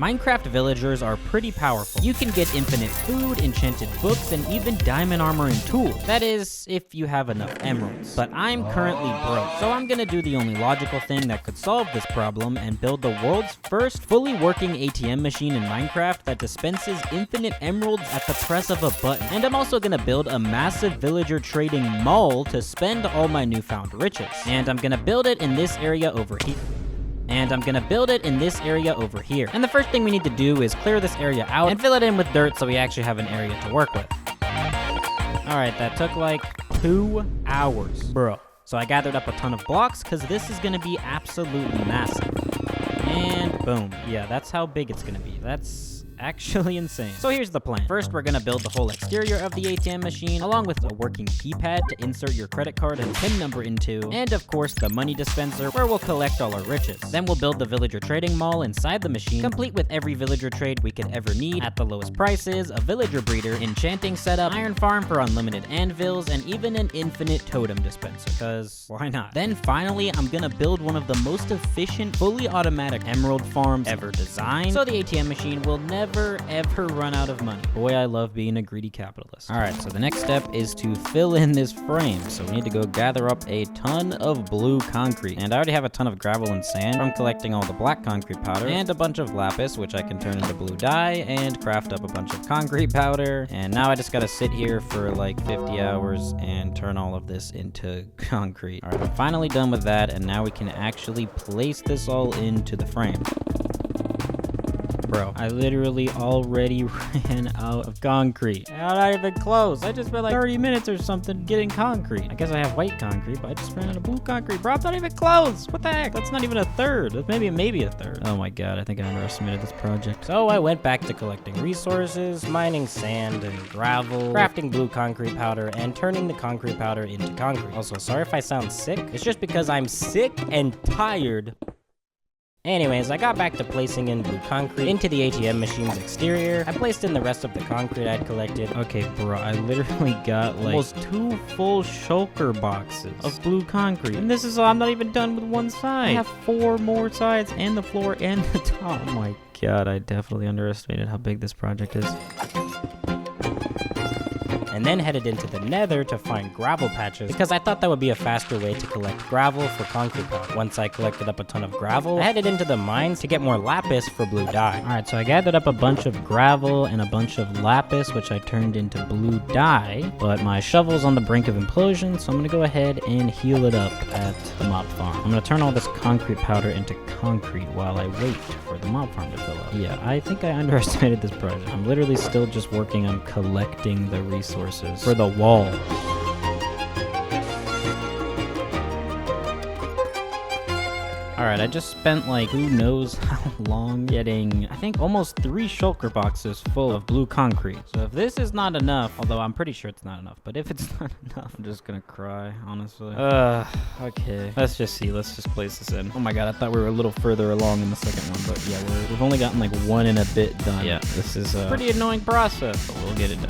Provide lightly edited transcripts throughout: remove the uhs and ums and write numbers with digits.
Minecraft villagers are pretty powerful. You can get infinite food, enchanted books, and even diamond armor and tools. That is, if you have enough emeralds. But I'm currently broke, so I'm gonna do the only logical thing that could solve this problem and build the world's first fully working ATM machine in Minecraft that dispenses infinite emeralds at the press of a button. And I'm also gonna build a massive villager trading mall to spend all my newfound riches. And I'm gonna build it in this area over here. And the first thing we need to do is clear this area out and fill it in with dirt so we actually have an area to work with. Alright, that took like 2 hours, bro. So I gathered up a ton of blocks because this is gonna be absolutely massive. And boom. Yeah, that's how big it's gonna be. That's actually insane. So here's the plan. First, we're gonna build the whole exterior of the ATM machine, along with a working keypad to insert your credit card and PIN number into, and of course, the money dispenser, where we'll collect all our riches. Then we'll build the villager trading mall inside the machine, complete with every villager trade we could ever need at the lowest prices, a villager breeder, enchanting setup, iron farm for unlimited anvils, and even an infinite totem dispenser, cause why not? Then finally, I'm gonna build one of the most efficient, fully automatic emerald farms ever designed, so the ATM machine will never ever run out of money. Boy, I love being a greedy capitalist. Alright, so the next step is to fill in this frame. So we need to go gather up a ton of blue concrete. And I already have a ton of gravel and sand from collecting all the black concrete powder and a bunch of lapis, which I can turn into blue dye and craft up a bunch of concrete powder. And now I just gotta sit here for like 50 hours and turn all of this into concrete. Alright, I'm finally done with that, and now we can actually place this all into the frame. Bro, I literally already ran out of concrete. I'm not even close. I just spent like 30 minutes or something getting concrete. I guess I have white concrete, but I just ran out of blue concrete. Bro, I'm not even close. What the heck? That's not even a third. That's maybe a third. Oh my god, I think I underestimated this project. So I went back to collecting resources, mining sand and gravel, crafting blue concrete powder, and turning the concrete powder into concrete. Also, sorry if I sound sick. It's just because I'm sick and tired. Anyways, I got back to placing in blue concrete into the ATM machine's exterior. I placed in the rest of the concrete I'd collected. Okay, bro, I literally got like almost 2 full shulker boxes of blue concrete. And this is all, I'm not even done with one side. I have 4 more sides and the floor and the top. Oh my god, I definitely underestimated how big this project is. And then headed into the nether to find gravel patches because I thought that would be a faster way to collect gravel for concrete powder. Once I collected up a ton of gravel, I headed into the mines to get more lapis for blue dye. Alright, so I gathered up a bunch of gravel and a bunch of lapis, which I turned into blue dye, but my shovel's on the brink of implosion, so I'm gonna go ahead and heal it up at the mob farm. I'm gonna turn all this concrete powder into concrete while I wait for the mob farm to fill up. Yeah, I think I underestimated this project. I'm literally still just working on collecting the resources for the wall. Alright, I just spent like who knows how long getting, I think, almost 3 shulker boxes full of blue concrete. So if this is not enough, although I'm pretty sure it's not enough, but if it's not enough, I'm just gonna cry, honestly. Okay. Let's just see. Let's just place this in. Oh my god, I thought we were a little further along in the second one, but yeah, we've only gotten like 1 and a bit done. Yeah, this is a pretty annoying process, but we'll get it done.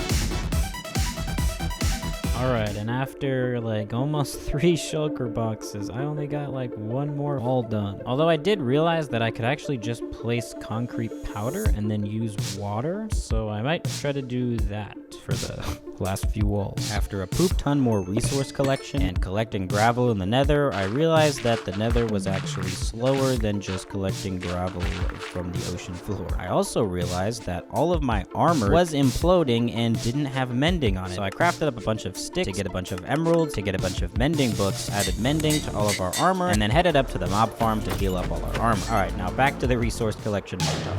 Alright, and after like almost 3 shulker boxes, I only got like 1 more all done. Although I did realize that I could actually just place concrete powder and then use water, so I might try to do that for the last few walls. After a poop ton more resource collection and collecting gravel in the nether, I realized that the nether was actually slower than just collecting gravel from the ocean floor. I also realized that all of my armor was imploding and didn't have mending on it, so I crafted up a bunch of sticks to get a bunch of emeralds, to get a bunch of mending books, added mending to all of our armor, and then headed up to the mob farm to heal up all our armor. Alright, now back to the resource collection montage.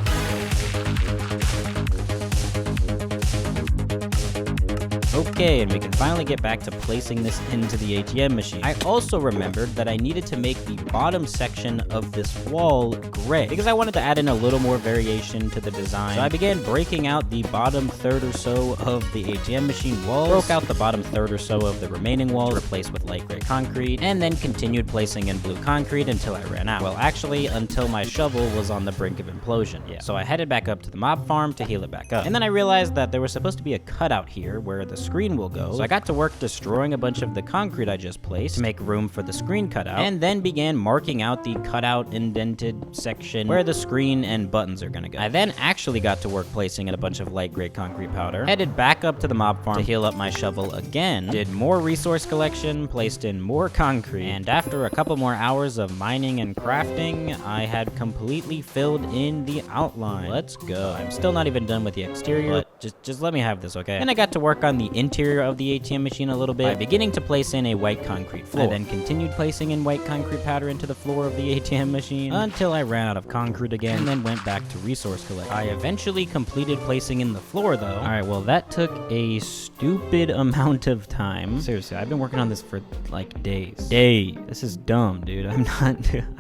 Okay, and we can finally get back to placing this into the ATM machine. I also remembered that I needed to make the bottom section of this wall gray because I wanted to add in a little more variation to the design. So I began breaking out the bottom third or so of the ATM machine walls, broke out the bottom third or so of the remaining walls, replaced with light gray concrete, and then continued placing in blue concrete until I ran out. Well, actually, until my shovel was on the brink of implosion. Yeah. So I headed back up to the mob farm to heal it back up. And then I realized that there was supposed to be a cutout here where the screen screen will go. So I got to work destroying a bunch of the concrete I just placed to make room for the screen cutout, and then began marking out the cutout indented section where the screen and buttons are gonna go. I then actually got to work placing in a bunch of light gray concrete powder, headed back up to the mob farm to heal up my shovel again, did more resource collection, placed in more concrete, and after a couple more hours of mining and crafting, I had completely filled in the outline. Let's go. I'm still not even done with the exterior, but just let me have this, okay? Then I got to work on the interior of the ATM machine a little bit by beginning to place in a white concrete floor. I then continued placing in white concrete powder into the floor of the ATM machine until I ran out of concrete again, and then went back to resource collection. I eventually completed placing in the floor though. Alright, well that took a stupid amount of time. Seriously, I've been working on this for like days. This is dumb, dude. I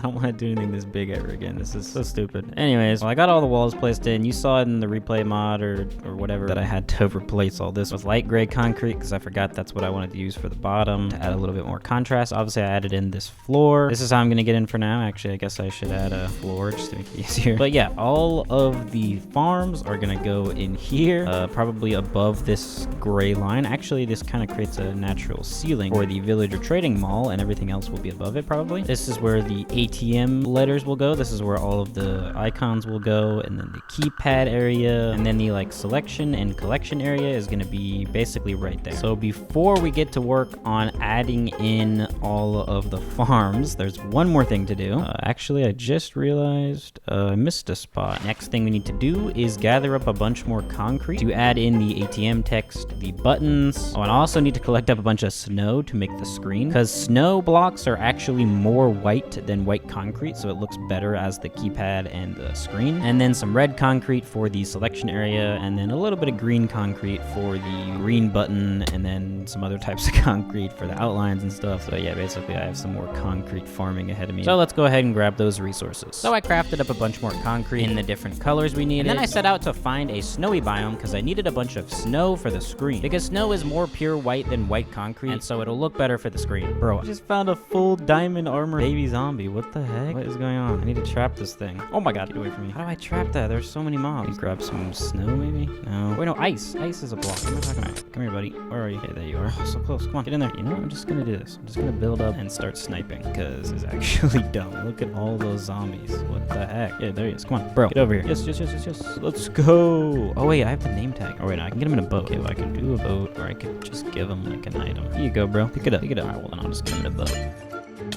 don't want to do anything this big ever again. This is so stupid. Anyways, well, I got all the walls placed in. You saw it in the replay mod or whatever that I had to replace all this with light gray concrete because I forgot that's what I wanted to use for the bottom to add a little bit more contrast. Obviously, I added in this floor. This is how I'm going to get in for now. Actually, I guess I should add a floor just to make it easier. But yeah, all of the farms are going to go in here, probably above this gray line. Actually, this kind of creates a natural ceiling for the village or trading mall, and everything else will be above it probably. This is where the ATM letters will go. This is where all of the icons will go, and then the keypad area, and then the like selection and collection area is going to be basically right there. So before we get to work on adding in all of the farms, there's one more thing to do. Actually, I just realized I missed a spot. Next thing we need to do is gather up a bunch more concrete to add in the ATM text, the buttons. Oh, and I also need to collect up a bunch of snow to make the screen, because snow blocks are actually more white than white concrete, so it looks better as the keypad and the screen. And then some red concrete for the selection area, and then a little bit of green concrete for the green button, and then some other types of concrete for the outlines and stuff. So yeah, basically I have some more concrete farming ahead of me. So let's go ahead and grab those resources. So I crafted up a bunch more concrete in the different colors we needed, and then I set out to find a snowy biome because I needed a bunch of snow for the screen, because snow is more pure white than white concrete, and so it'll look better for the screen. Bro, I just found a full diamond armor baby zombie. What the heck? What is going on? I need to trap this thing. Oh my god, get away from me. How do I trap that? There's so many mobs. Can you grab some snow maybe? No. Wait, no, ice. Ice is a block. What am I talking about? Come here, buddy. Where are you? Okay, there you are. Oh, so close. Come on, get in there. You know what? I'm just gonna do this. I'm just gonna build up and start sniping, because it's actually dumb. Look at all those zombies. What the heck? Yeah, there he is. Come on, bro. Get over here. Yes. Let's go. Oh wait, I have the name tag. Oh wait, no, I can get him in a boat. Okay, well I can do a boat, or I could just give him like an item. Here you go, bro. Pick it up. All right, well then I'll just give him a boat.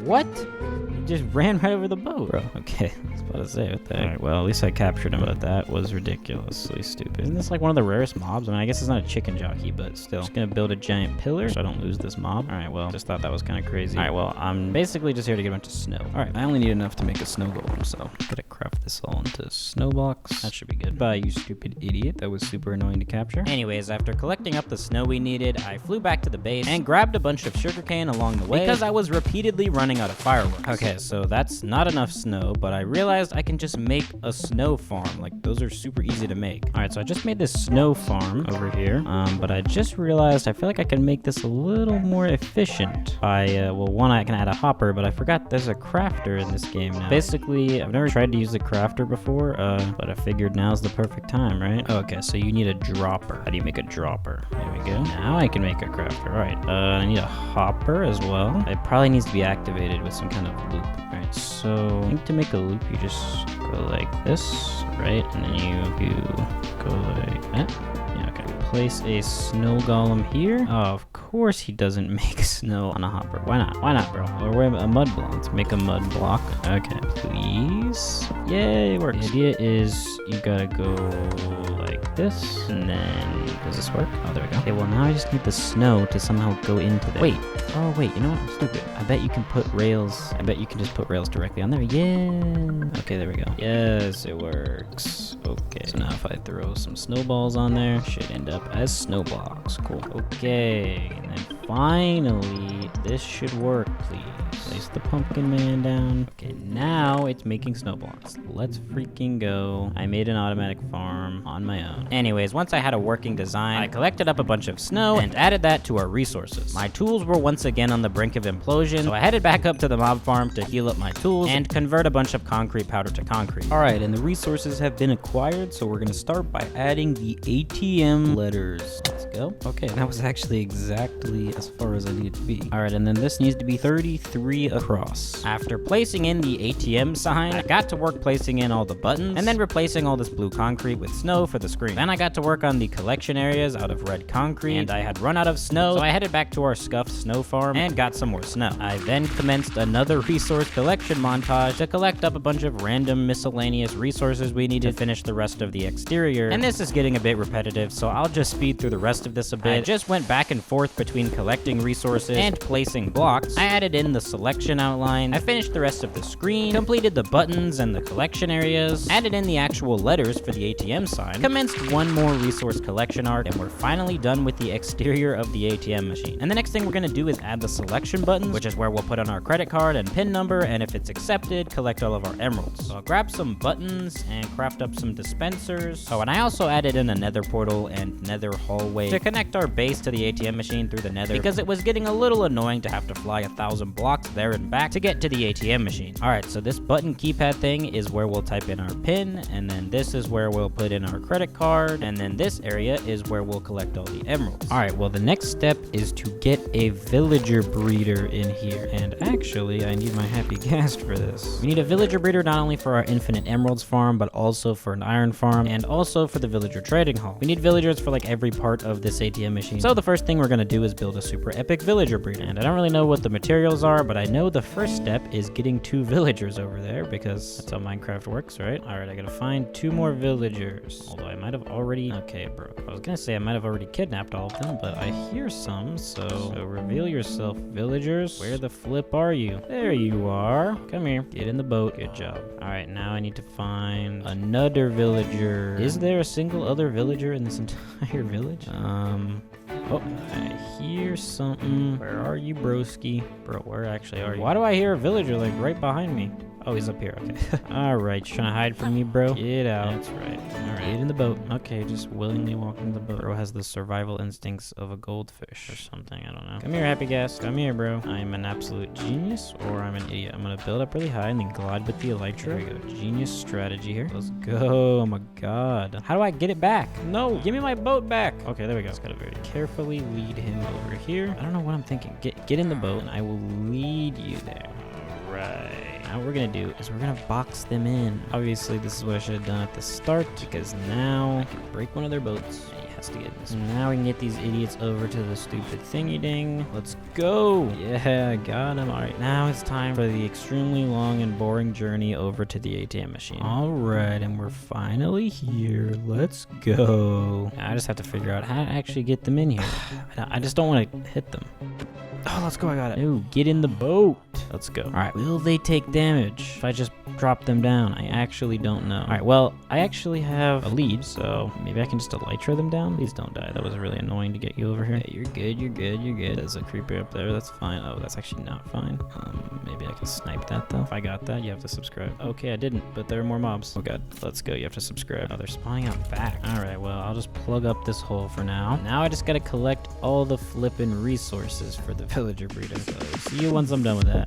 What? He just ran right over the boat, bro. Okay, I was about to say, what the heck? Alright, well, at least I captured him, but that was ridiculously stupid. Isn't this like one of the rarest mobs? I mean, I guess it's not a chicken jockey, but still. Just gonna build a giant pillar so I don't lose this mob. Alright, well, just thought that was kind of crazy. Alright, well, I'm basically just here to get a bunch of snow. Alright, I only need enough to make a snow golem, so I'm gonna craft this all into snow blocks. That should be good. Bye, you stupid idiot. That was super annoying to capture. Anyways, after collecting up the snow we needed, I flew back to the base and grabbed a bunch of sugarcane along the way because I was repeatedly running out of fireworks. Okay, so that's not enough snow, but I realized I can just make a snow farm. Like, those are super easy to make. All right, so I just made this snow farm over here, but I just realized I feel like I can make this a little more efficient by, well, one, I can add a hopper, but I forgot there's a crafter in this game now. Basically, I've never tried to use the crafter before, but I figured now's the perfect time, right? Okay, so you need a dropper. How do you make a dropper? There we go. Now I can make a crafter. All right, I need a hopper as well. It probably needs to be activated with some kind of loop. All right, so I think to make a loop, you just go like this, right? And then you go like that. Yeah, okay. Place a snow golem here. Oh, of course he doesn't make snow on a hopper. Why not? Why not, bro? Or we're a mud block. Let's make a mud block. Okay, please. Yay, it works. The idea is you gotta go like this, and then does this work? Oh, there we go. Okay, well now I just need the snow to somehow go into there. Wait. Oh wait, you know what? I'm stupid. I bet you can put rails. I bet you can just put rails directly on there. Yeah. Okay, there we go. Yes, it works. Okay. So now if I throw some snowballs on there, should end up as snow blocks. Cool. Okay. And then finally, this should work, please. Place the pumpkin man down. Okay, now it's making snow blocks. Let's freaking go. I made an automatic farm on my own. Anyways, once I had a working design, I collected up a bunch of snow and added that to our resources. My tools were once again on the brink of implosion, so I headed back up to the mob farm to heal up my tools and convert a bunch of concrete powder to concrete. All right, and the resources have been acquired, so we're gonna start by adding the ATM letters. Let's go. Okay, that was actually exactly as far as I needed to be. All right, and then this needs to be 33 across. After placing in the ATM sign, I got to work placing in all the buttons and then replacing all this blue concrete with snow for the screen. Then I got to work on the collection areas out of red concrete, and I had run out of snow, so I headed back to our scuffed snow farm and got some more snow. I then commenced another resource collection montage to collect up a bunch of random miscellaneous resources we needed to finish the rest of the exterior, and this is getting a bit repetitive, so I'll just speed through the rest of this a bit. I just went back and forth between collecting resources and placing blocks. I added in the selection outline, I finished the rest of the screen, completed the buttons and the collection areas, added in the actual letters for the ATM sign, commenced one more resource collection arc, and we're finally done with the exterior of the ATM machine. And the next thing we're gonna do is add the selection buttons, which is where we'll put on our credit card and PIN number, and if it's accepted, collect all of our emeralds. So I'll grab some buttons and craft up some dispensers. Oh, and I also added in a nether portal and nether hallway to connect our base to the ATM machine through the nether, because it was getting a little annoying to have to fly 1,000 blocks there and back to get to the ATM machine. All right, so this button keypad thing is where we'll type in our PIN, and then this is where we'll put in our credit card, and then this area is where we'll collect all the emeralds. All right, well, the next step is to get a villager breeder in here, and actually, I need my happy ghast for this. We need a villager breeder not only for our infinite emeralds farm, but also for an iron farm, and also for the villager trading hall. We need villagers for like every part of this ATM machine. So the first thing we're gonna do is build a super epic villager breeder, and I don't really know what the materials are, but I know the first step is getting 2 villagers over there, because that's how Minecraft works, right? All right, I gotta find 2 more villagers, although I might have already, okay, bro, I was gonna say I might have already kidnapped all of them, but I hear some, so reveal yourself, villagers. Where the flip are you? There you are. Come here, get in the boat. Good job. All right, now I need to find another villager. Is there a single other villager in this entire village? Oh, I hear something. Where are you, broski? Bro, where actually are you? Why do I hear a villager like right behind me? Oh, he's up here. Okay. All right, you trying to hide from me, bro? Get out. That's right. All right, get in the boat. Okay, just willingly walk in the boat. Bro has the survival instincts of a goldfish or something. I don't know. Come here, happy gas. Come here, bro. I'm an absolute genius, or I'm an idiot. I'm gonna build up really high and then glide with the elytra. There we go. Genius strategy here. Let's go. Oh my god. How do I get it back? No, give me my boat back. Okay, there we go. Just gotta very carefully lead him over here. I don't know what I'm thinking. Get in the boat and I will lead you there. All right. Now what we're gonna do is we're gonna box them in. Obviously, this is what I should have done at the start, because now I can break one of their boats. He has to get in this. Now we can get these idiots over to the stupid thingy ding. Let's go. Yeah, got him. All right, now it's time for the extremely long and boring journey over to the ATM machine. All right, and we're finally here. Let's go. Now I just have to figure out how to actually get them in here. I just don't want to hit them. Oh, let's go. I got it. No, get in the boat. Let's go. All right. Will they take damage if I just drop them down? I actually don't know. All right. Well, I actually have a lead, so maybe I can just elytra them down. Please don't die. That was really annoying to get you over here. Hey, you're good. You're good. You're good. There's a creeper up there. That's fine. Oh, that's actually not fine. Maybe I can snipe that, though. If I got that, you have to subscribe. Okay, I didn't, but there are more mobs. Oh, God. Let's go. You have to subscribe. Oh, they're spawning out back. All right. Well, I'll just plug up this hole for now. Now I just got to collect all the flippin' resources for the villager breeder. So see you once I'm done with that.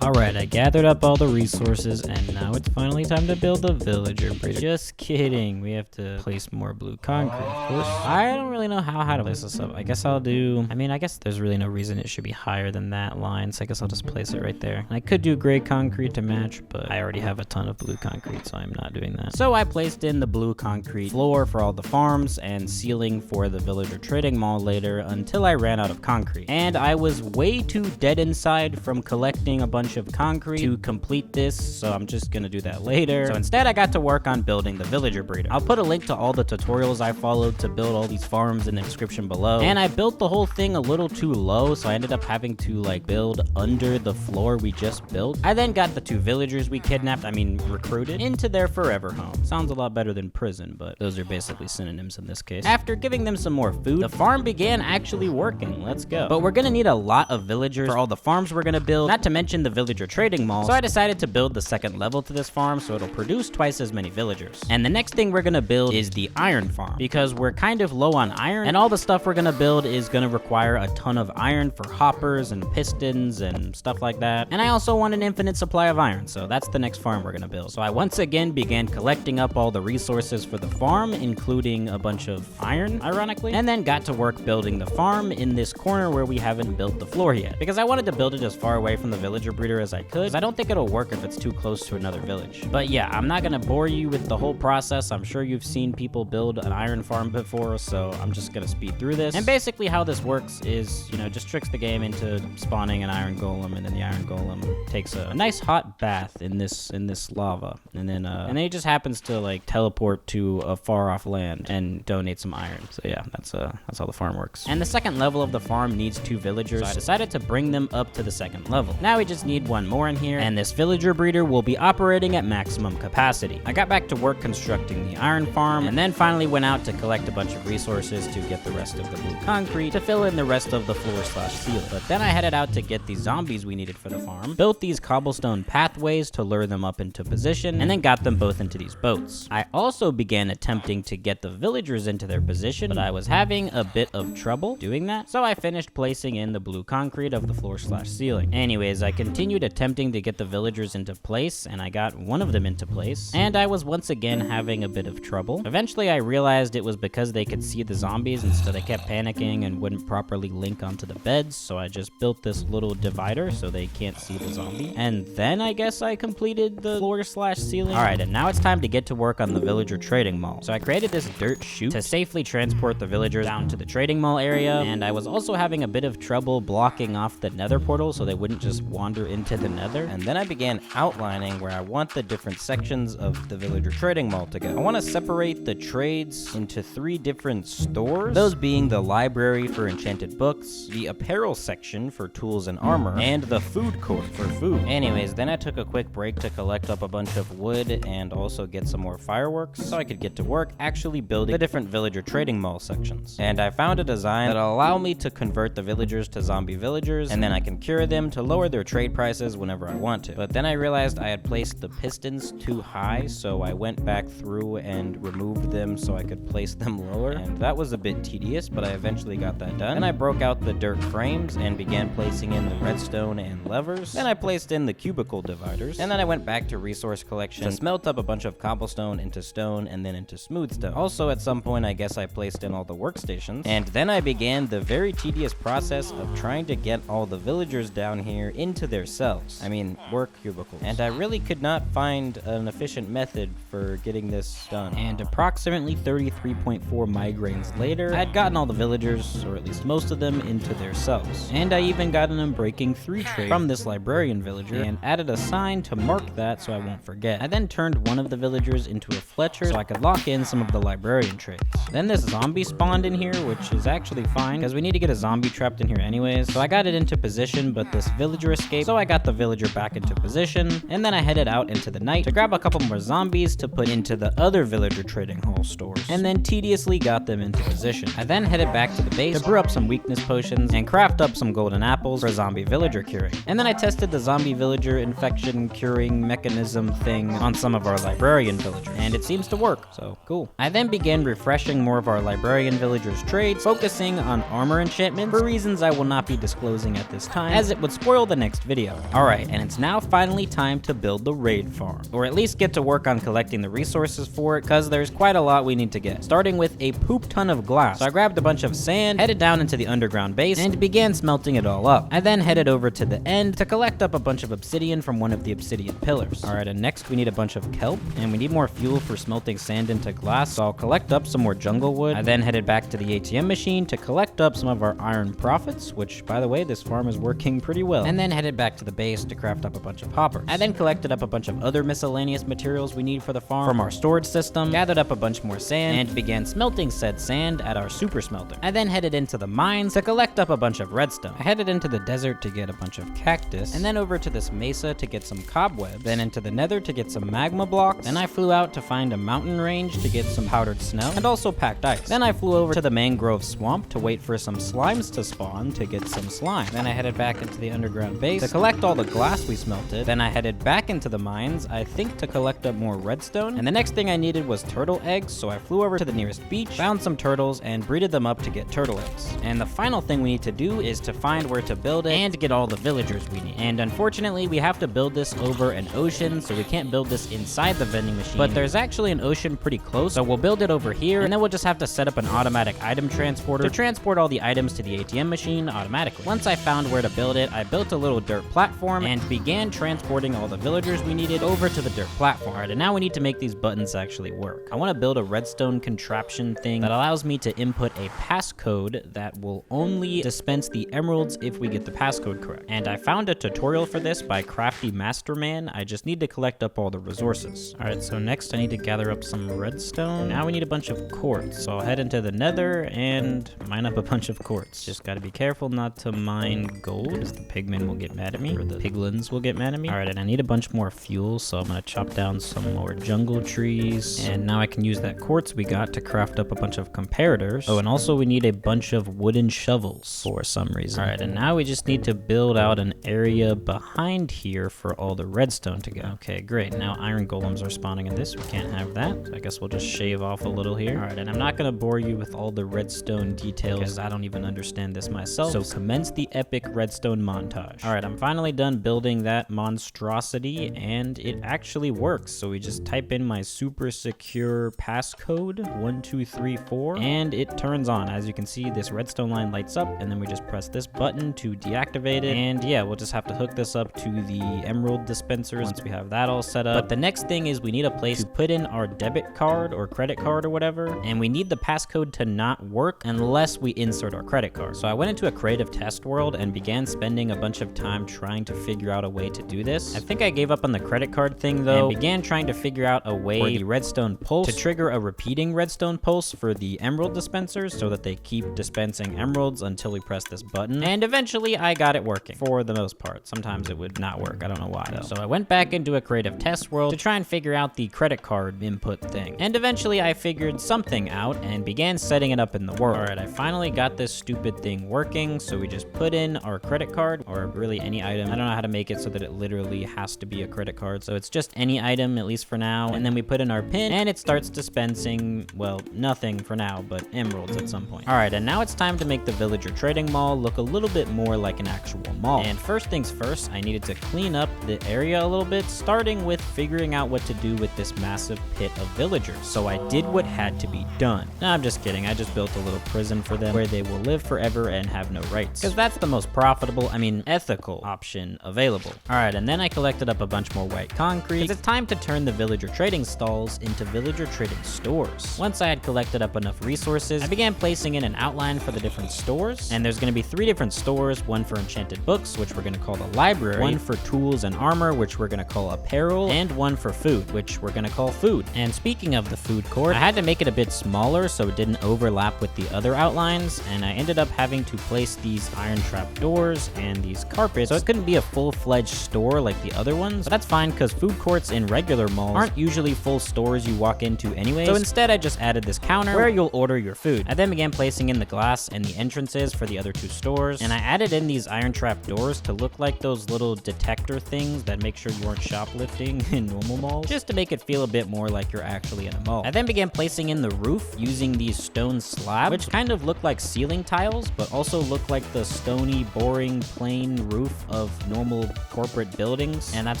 Alright, I gathered up all the resources, and now it's finally time to build the villager breeder. Just kidding, we have to place more blue concrete, of course. I don't really know how to place this up. I guess I'll do, I guess there's really no reason it should be higher than that line, so I guess I'll just place it right there. I could do gray concrete to match, but I already have a ton of blue concrete, so I'm not doing that. So I placed in the blue concrete floor for all the farms and ceiling for the villager trading mall later until I ran out of concrete. And I was way too dead inside from collecting a bunch inch of concrete to complete this, so I'm just gonna do that later. So instead, I got to work on building the villager breeder. I'll put a link to all the tutorials I followed to build all these farms in the description below. And I built the whole thing a little too low, so I ended up having to like build under the floor we just built. I then got the 2 villagers we recruited into their forever home. Sounds a lot better than prison, but those are basically synonyms in this case. After giving them some more food, the farm began actually working. Let's go. But we're gonna need a lot of villagers for all the farms we're gonna build, not to mention the villager trading mall. So I decided to build the second level to this farm so it'll produce twice as many villagers. And the next thing we're gonna build is the iron farm, because we're kind of low on iron, and all the stuff we're gonna build is gonna require a ton of iron for hoppers and pistons and stuff like that. And I also want an infinite supply of iron, so that's the next farm we're gonna build. So I once again began collecting up all the resources for the farm, including a bunch of iron, ironically, and then got to work building the farm in this corner where we haven't built the floor yet, because I wanted to build it as far away from the villager breeder as I could, because I don't think it'll work if it's too close to another village. But yeah, I'm not gonna bore you with the whole process. I'm sure you've seen people build an iron farm before, so I'm just gonna speed through this. And basically how this works is, you know, just tricks the game into spawning an iron golem, and then the iron golem takes a nice hot bath in this lava, and then he just happens to like teleport to a far off land and donate some iron. So yeah, that's how the farm works. And the second level of the farm needs 2 villagers, so I decided to bring them up to the second level. Now we just need 1 more in here, and this villager breeder will be operating at maximum capacity. I got back to work constructing the iron farm, and then finally went out to collect a bunch of resources to get the rest of the blue concrete to fill in the rest of the floor/ceiling. But then I headed out to get the zombies we needed for the farm, built these cobblestone pathways to lure them up into position, and then got them both into these boats. I also began attempting to get the villagers into their position, but I was having a bit of trouble doing that, so I finished placing in the blue concrete of the floor/ceiling. Anyways, I continued attempting to get the villagers into place, and I got one of them into place, and I was once again having a bit of trouble. Eventually, I realized it was because they could see the zombies, and so they kept panicking and wouldn't properly link onto the beds, so I just built this little divider so they can't see the zombie. And then I guess I completed the floor/ceiling. Alright, and now it's time to get to work on the villager trading mall. So I created this dirt chute to safely transport the villagers down to the trading mall area, and I was also having a bit of trouble blocking off the nether portal so they wouldn't just wander into the nether. And then I began outlining where I want the different sections of the villager trading mall to go. I want to separate the trades into 3 different stores, those being the library for enchanted books, the apparel section for tools and armor, and the food court for food. Anyways, then I took a quick break to collect up a bunch of wood and also get some more fireworks so I could get to work actually building the different villager trading mall sections. And I found a design that'll allow me to convert the villagers to zombie villagers, and then I can cure them to lower their trade prices whenever I want to. But then I realized I had placed the pistons too high, so I went back through and removed them so I could place them lower, and that was a bit tedious, but I eventually got that done. Then I broke out the dirt frames and began placing in the redstone and levers. Then I placed in the cubicle dividers, and then I went back to resource collection to smelt up a bunch of cobblestone into stone and then into smooth stone. Also, at some point, I guess I placed in all the workstations, and then I began the very tedious process of trying to get all the villagers down here into their cells. I mean, work cubicles. And I really could not find an efficient method for getting this done. And approximately 33.4 migraines later, I had gotten all the villagers, or at least most of them, into their cells. And I even got an unbreaking 3 trade from this librarian villager and added a sign to mark that so I won't forget. I then turned one of the villagers into a Fletcher so I could lock in some of the librarian trades. Then this zombie spawned in here, which is actually fine because we need to get a zombie trapped in here anyways. So I got it into position, but this villager escaped, so I got the villager back into position, and then I headed out into the night to grab a couple more zombies to put into the other villager trading hall stores, and then tediously got them into position. I then headed back to the base to brew up some weakness potions and craft up some golden apples for zombie villager curing. And then I tested the zombie villager infection curing mechanism thing on some of our librarian villagers, and it seems to work, so cool. I then began refreshing more of our librarian villagers' trades, focusing on armor enchantment for reasons I will not be disclosing at this time, as it would spoil the next video. Alright, and it's now finally time to build the raid farm, or at least get to work on collecting the resources for it, cause there's quite a lot we need to get, starting with a poop ton of glass. So I grabbed a bunch of sand, headed down into the underground base, and began smelting it all up. I then headed over to the end to collect up a bunch of obsidian from one of the obsidian pillars. Alright, and next we need a bunch of kelp, and we need more fuel for smelting sand into glass, so I'll collect up some more jungle wood. I then headed back to the ATM machine to collect up some of our iron profits, which, by the way, this farm is working pretty well, and then headed back to the base to craft up a bunch of hoppers. I then collected up a bunch of other miscellaneous materials we need for the farm from our storage system, gathered up a bunch more sand, and began smelting said sand at our super smelter. I then headed into the mines to collect up a bunch of redstone. I headed into the desert to get a bunch of cactus, and then over to this mesa to get some cobwebs, then into the nether to get some magma blocks, then I flew out to find a mountain range to get some powdered snow, and also packed ice. Then I flew over to the mangrove swamp to wait for some slimes to spawn to get some slime. Then I headed back into the underground base to collect all the glass we smelted. Then I headed back into the mines, I think to collect up more redstone, and the next thing I needed was turtle eggs, so I flew over to the nearest beach, found some turtles, and breeded them up to get turtle eggs. And the final thing we need to do is to find where to build it and get all the villagers we need. And unfortunately, we have to build this over an ocean, so we can't build this inside the vending machine. But there's actually an ocean pretty close, so we'll build it over here, and then we'll just have to set up an automatic item transporter to transport all the items to the ATM machine automatically. Once I found where to build it, I built a little dirt platform and began transporting all the villagers we needed over to the dirt platform. Alright, and now we need to make these buttons actually work. I want to build a redstone contraption thing that allows me to input a passcode that will only dispense the emeralds if we get the passcode correct. And I found a tutorial for this by Crafty Masterman. I just need to collect up all the resources. Alright, so next I need to gather up some redstone. Now we need a bunch of quartz. So I'll head into the nether and mine up a bunch of quartz. Just gotta be careful not to mine gold, because the pigmen will get mad at me, or the piglins will get mad at me. Alright, and I need a bunch more fuel, so I'm gonna chop down some more jungle trees. And now I can use that quartz we got to craft up a bunch of comparators. Oh, and also we need a bunch of wooden shovels for some reason. Alright, and now we just need to build out an area behind here for all the redstone to go. Okay, great. Now iron golems are spawning in this. We can't have that. I guess we'll just shave off a little here. Alright, and I'm not gonna bore you with all the redstone details because I don't even understand this myself. So commence the epic redstone montage. Alright, I'm finally done building that monstrosity and it actually works. So we just type in my super secure passcode 1234 and it turns on. As you can see, this redstone line lights up and then we just press this button to deactivate it. And yeah, we'll just have to hook this up to the emerald dispensers once we have that all set up. But the next thing is we need a place to put in our debit card or credit card or whatever. And we need the passcode to not work unless we insert our credit card. So I went into a creative test world and began spending a bunch of time trying to figure out a way to do this. I think I gave up on the credit card thing though, and began trying to figure out a way for the redstone pulse to trigger a repeating redstone pulse for the emerald dispensers so that they keep dispensing emeralds until we press this button. And eventually I got it working for the most part. Sometimes it would not work. I don't know why though. So I went back into a creative test world to try and figure out the credit card input thing. And eventually I figured something out and began setting it up in the world. Alright, I finally got this stupid thing working. So we just put in our credit card or really any item. I don't know how to make it so that it literally has to be a credit card. So it's just any item, at least for now. And then we put in our pin and it starts dispensing, well, nothing for now, but emeralds at some point. Alright, and now it's time to make the villager trading mall look a little bit more like an actual mall. And first things first, I needed to clean up the area a little bit, starting with figuring out what to do with this massive pit of villagers. So I did what had to be done. No, I'm just kidding. I just built a little prison for them where they will live forever and have no rights. Because that's the most profitable, ethical option available. Alright, and then I collected up a bunch more white concrete, because it's time to turn the villager trading stalls into villager trading stores. Once I had collected up enough resources, I began placing in an outline for the different stores, and there's going to be 3 different stores, one for enchanted books, which we're going to call the library, one for tools and armor, which we're going to call apparel, and one for food, which we're going to call food. And speaking of the food court, I had to make it a bit smaller so it didn't overlap with the other outlines, and I ended up having to place these iron trap doors and these carpets, so it couldn't be a full-fledged store like the other ones. But that's fine, because food courts in regular malls aren't usually full stores you walk into anyway, so instead I just added this counter where you'll order your food. I then began placing in the glass and the entrances for the other 2 stores, and I added in these iron trap doors to look like those little detector things that make sure you aren't shoplifting in normal malls, just to make it feel a bit more like you're actually in a mall. I then began placing in the roof using these stone slabs, which kind of look like ceiling tiles, but also look like the stony, boring, plain roof of normal corporate buildings. And that's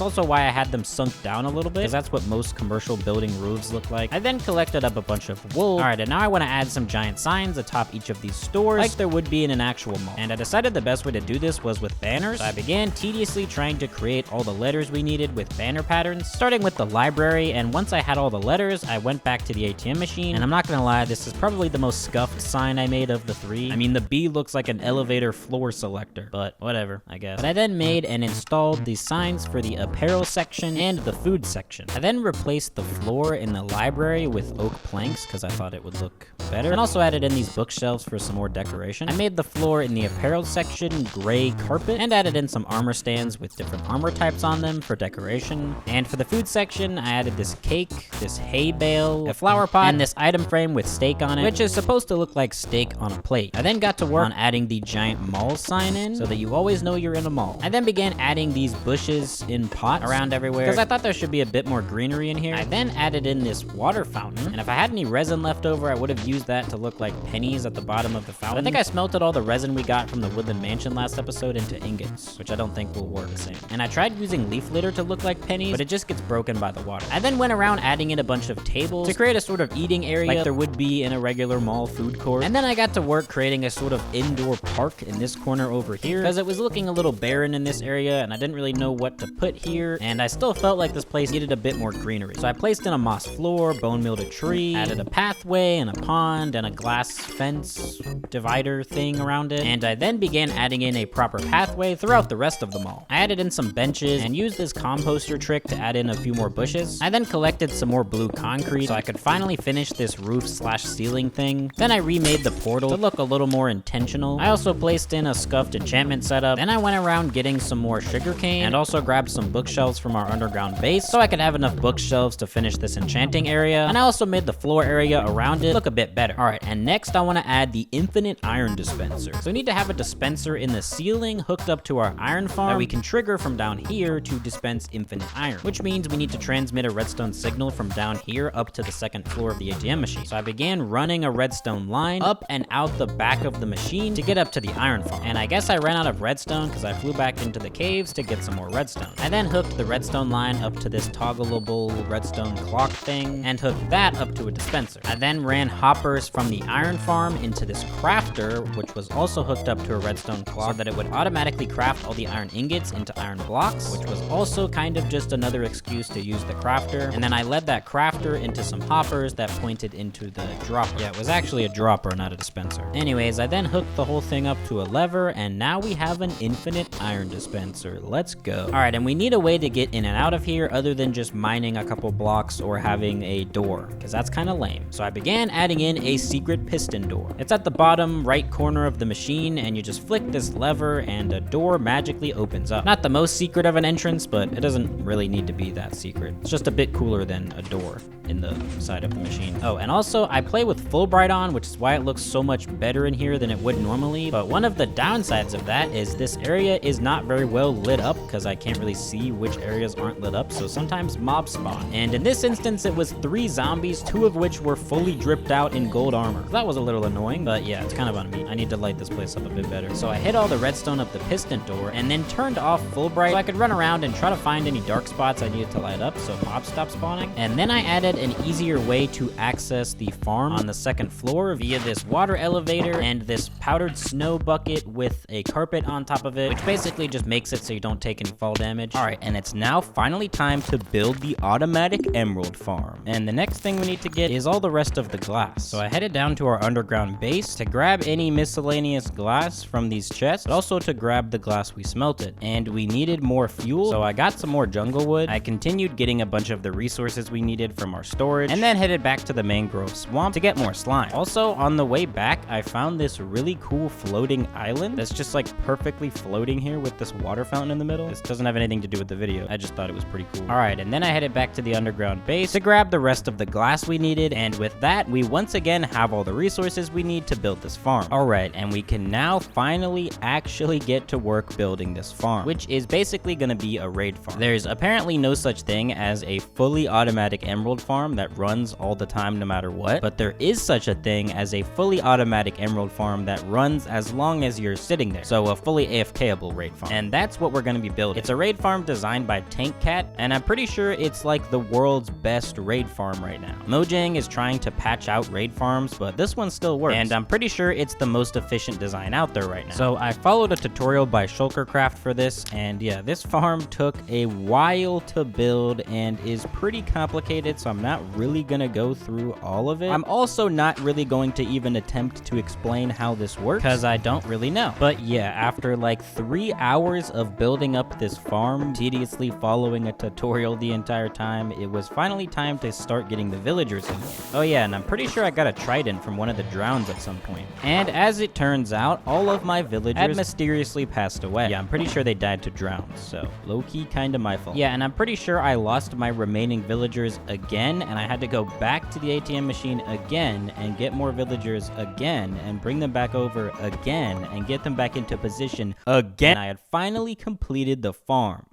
also why I had them sunk down a little bit, because that's what most commercial building roofs look like. I then collected up a bunch of wool. Alright, and now I want to add some giant signs atop each of these stores, like there would be in an actual mall. And I decided the best way to do this was with banners. So I began tediously trying to create all the letters we needed with banner patterns, starting with the library. And once I had all the letters, I went back to the ATM machine. And I'm not gonna lie, this is probably the most scuffed sign I made of the 3. The B looks like an elevator floor selector, but whatever, I guess. But I then then made and installed the signs for the apparel section and the food section. I then replaced the floor in the library with oak planks because I thought it would look better, and also added in these bookshelves for some more decoration. I made the floor in the apparel section gray carpet and added in some armor stands with different armor types on them for decoration. And for the food section, I added this cake, this hay bale, a flower pot, and this item frame with steak on it, which is supposed to look like steak on a plate. I then got to work on adding the giant mall sign in so that you always know you're in a mall. I then began adding these bushes in pots around everywhere because I thought there should be a bit more greenery in here. I then added in this water fountain, and if I had any resin left over, I would have used that to look like pennies at the bottom of the fountain. But I think I smelted all the resin we got from the Woodland Mansion last episode into ingots, which I don't think will work the same. And I tried using leaf litter to look like pennies, but it just gets broken by the water. I then went around adding in a bunch of tables to create a sort of eating area like there would be in a regular mall food court. And then I got to work creating a sort of indoor park in this corner over here because it was looking a little barren in this area and I didn't really know what to put here, and I still felt like this place needed a bit more greenery. So I placed in a moss floor, bone milled a tree, added a pathway and a pond and a glass fence divider thing around it, and I then began adding in a proper pathway throughout the rest of the mall. I added in some benches and used this composter trick to add in a few more bushes. I then collected some more blue concrete so I could finally finish this roof slash ceiling thing. Then I remade the portal to look a little more intentional. I also placed in a scuffed enchantment setup. Then I went around getting some more sugarcane and also grabbed some bookshelves from our underground base so I could have enough bookshelves to finish this enchanting area. And I also made the floor area around it look a bit better. All right, and next I want to add the infinite iron dispenser. So we need to have a dispenser in the ceiling hooked up to our iron farm that we can trigger from down here to dispense infinite iron, which means we need to transmit a redstone signal from down here up to the second floor of the ATM machine. So I began running a redstone line up and out the back of the machine to get up to the iron farm. And I guess I ran out of redstone because I flew back into the caves to get some more redstone. I then hooked the redstone line up to this toggleable redstone clock thing and hooked that up to a dispenser. I then ran hoppers from the iron farm into this crafter, which was also hooked up to a redstone clock so that it would automatically craft all the iron ingots into iron blocks, which was also kind of just another excuse to use the crafter. And then I led that crafter into some hoppers that pointed into the dropper. Yeah, it was actually a dropper, not a dispenser. Anyways, I then hooked the whole thing up to a lever, and now we have an infinite iron dispenser. Let's go. All right, and we need a way to get in and out of here other than just mining a couple blocks or having a door, because that's kind of lame. So I began adding in a secret piston door. It's at the bottom right corner of the machine, and you just flick this lever and a door magically opens up. Not the most secret of an entrance, but it doesn't really need to be that secret. It's just a bit cooler than a door in the side of the machine. Oh, and also I play with Fulbright on, which is why it looks so much better in here than it would normally. But one of the downsides of that is this area is not very well lit up because I can't really see which areas aren't lit up. So sometimes mobs spawn. And in this instance, it was 3 zombies, 2 of which were fully dripped out in gold armor. That was a little annoying, but yeah, it's kind of on me. I need to light this place up a bit better. So I hit all the redstone up the piston door and then turned off Fulbright so I could run around and try to find any dark spots I needed to light up so mobs stopped spawning. And then I added an easier way to access the farm on the second floor via this water elevator and this powdered snow bucket with a carpet on top of it, which basically just makes it so you don't take any fall damage. All right, and it's now finally time to build the automatic emerald farm. And the next thing we need to get is all the rest of the glass. So I headed down to our underground base to grab any miscellaneous glass from these chests, but also to grab the glass we smelted. And we needed more fuel, so I got some more jungle wood. I continued getting a bunch of the resources we needed from our storage, and then headed back to the mangrove swamp to get more slime. Also, on the way back, I found this really cool floating island that's just like perfectly floating here with this water fountain in the middle. This doesn't have anything to do with the video. I just thought it was pretty cool. All right, and then I headed back to the underground base to grab the rest of the glass we needed, and with that, we once again have all the resources we need to build this farm. All right, and we can now finally actually get to work building this farm, which is basically going to be a raid farm. There's apparently no such thing as a fully automatic emerald farm that runs all the time no matter what, but there is such a thing as a fully automatic emerald farm that runs as long as you're sitting there. So a fully AFKable raid farm. And that's what we're going to be building. It's a raid farm designed by Tank Cat, and I'm pretty sure it's like the world's best raid farm right now. Mojang is trying to patch out raid farms, but this one still works, and I'm pretty sure it's the most efficient design out there right now. So I followed a tutorial by Shulkercraft for this, and yeah, this farm took a while to build and is pretty complicated, so I'm not really gonna go through all of it. I'm also not really going to even attempt to explain how this works because I don't really know. But yeah, after like 3 hours of building up this farm, tediously following a tutorial the entire time, it was finally time to start getting the villagers in. Oh yeah, and I'm pretty sure I got a trident from one of the drowns at some point. And as it turns out, all of my villagers had mysteriously passed away. Yeah, I'm pretty sure they died to drowns, so low-key kinda my fault. Yeah, and I'm pretty sure I lost my remaining villagers again, and I had to go back to the ATM machine again and get more villagers again and bring them back over again and get them back into position again. I had finally completed the farm.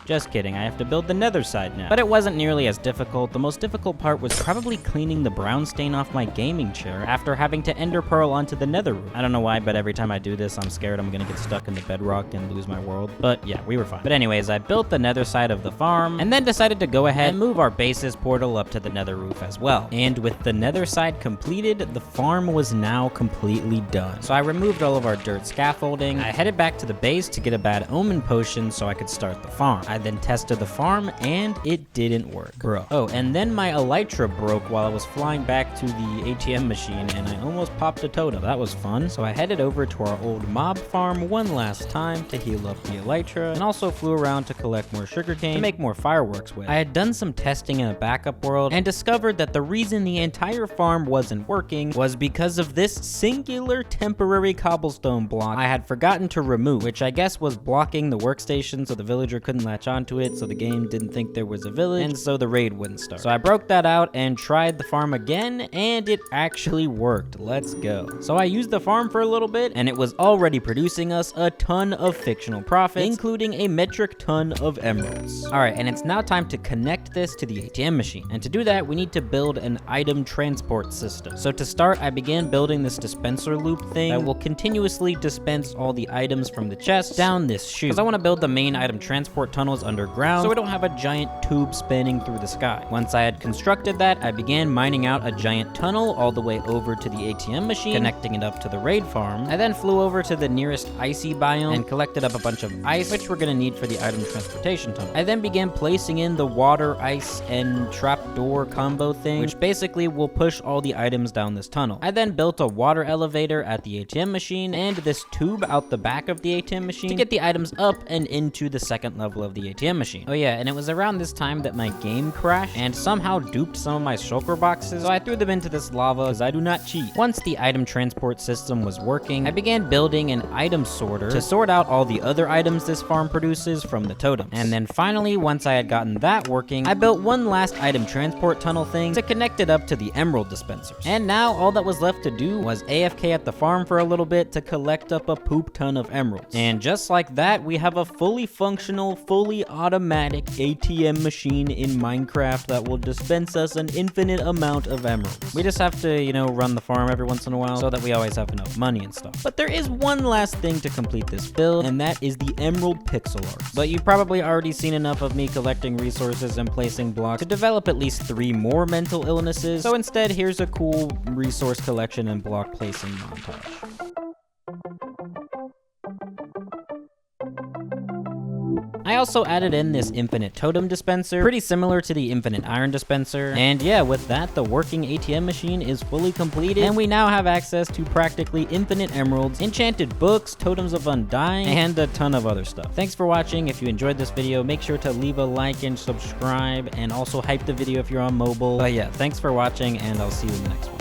Just kidding, I have to build the nether side now. But it wasn't nearly as difficult. The most difficult part was probably cleaning the brown stain off my gaming chair after having to ender pearl onto the nether roof. I don't know why, but every time I do this, I'm scared I'm gonna get stuck in the bedrock and lose my world. But yeah, we were fine. But anyways, I built the nether side of the farm and then decided to go ahead and move our base's portal up to the nether roof as well. And with the nether side completed, the farm was now completely done. So I removed all of our dirt scaffolding. I headed back to the base to get a bad omen potion so I could start the farm. I then tested the farm and it didn't work. Bro. Oh, and then my elytra broke while I was flying back to the ATM machine and I almost popped a totem. That was fun. So I headed over to our old mob farm one last time to heal up the elytra and also flew around to collect more sugarcane to make more fireworks with. I had done some testing in a backup world and discovered that the reason the entire farm wasn't working was because of this singular temporary cobblestone block I had forgotten to remove, which I guess was blocking the workstation so the villager couldn't latch onto it, so the game didn't think there was a village, and so the raid wouldn't start. So I broke that out and tried the farm again, and it actually worked. Let's go. So I used the farm for a little bit, and it was already producing us a ton of fictional profits, including a metric ton of emeralds. Alright, and it's now time to connect this to the ATM machine. And to do that, we need to build an item transport system. So to start, I began building this dispenser loop thing that will continuously dispense all the items from the chest down this chute. Because I want to build the main item transport tunnels underground so we don't have a giant tube spanning through the sky. Once I had constructed that, I began mining out a giant tunnel all the way over to the ATM machine, connecting it up to the raid farm. I then flew over to the nearest icy biome and collected up a bunch of ice, which we're gonna need for the item transportation tunnel. I then began placing in the water, ice, and trapdoor combo thing, which basically will push all the items down this tunnel. I then built a water elevator at the ATM machine and this tube out the back of the ATM machine to get the items up and into the second level of the ATM machine. Oh yeah, and it was around this time that my game crashed and somehow duped some of my shulker boxes, so I threw them into this lava because I do not cheat. Once the item transport system was working, I began building an item sorter to sort out all the other items this farm produces from the totems. And then finally, once I had gotten that working, I built one last item transport tunnel thing to connect it up to the emerald dispensers. And now all that was left to do was AFK at the farm for a little bit to collect up a poop ton of emeralds. And just like that, we have a fully functional, fully automatic ATM machine in Minecraft that will dispense us an infinite amount of emeralds. We just have to, you know, run the farm every once in a while so that we always have enough money and stuff. But there is one last thing to complete this build, and that is the emerald pixel art. But you've probably already seen enough of me collecting resources and placing blocks to develop at least 3 more mental illnesses, so instead here's a cool resource collection and block placing montage. I also added in this infinite totem dispenser, pretty similar to the infinite iron dispenser. And yeah, with that, the working ATM machine is fully completed, and we now have access to practically infinite emeralds, enchanted books, totems of undying, and a ton of other stuff. Thanks for watching. If you enjoyed this video, make sure to leave a like and subscribe, and also hype the video if you're on mobile. But yeah, thanks for watching, and I'll see you in the next one.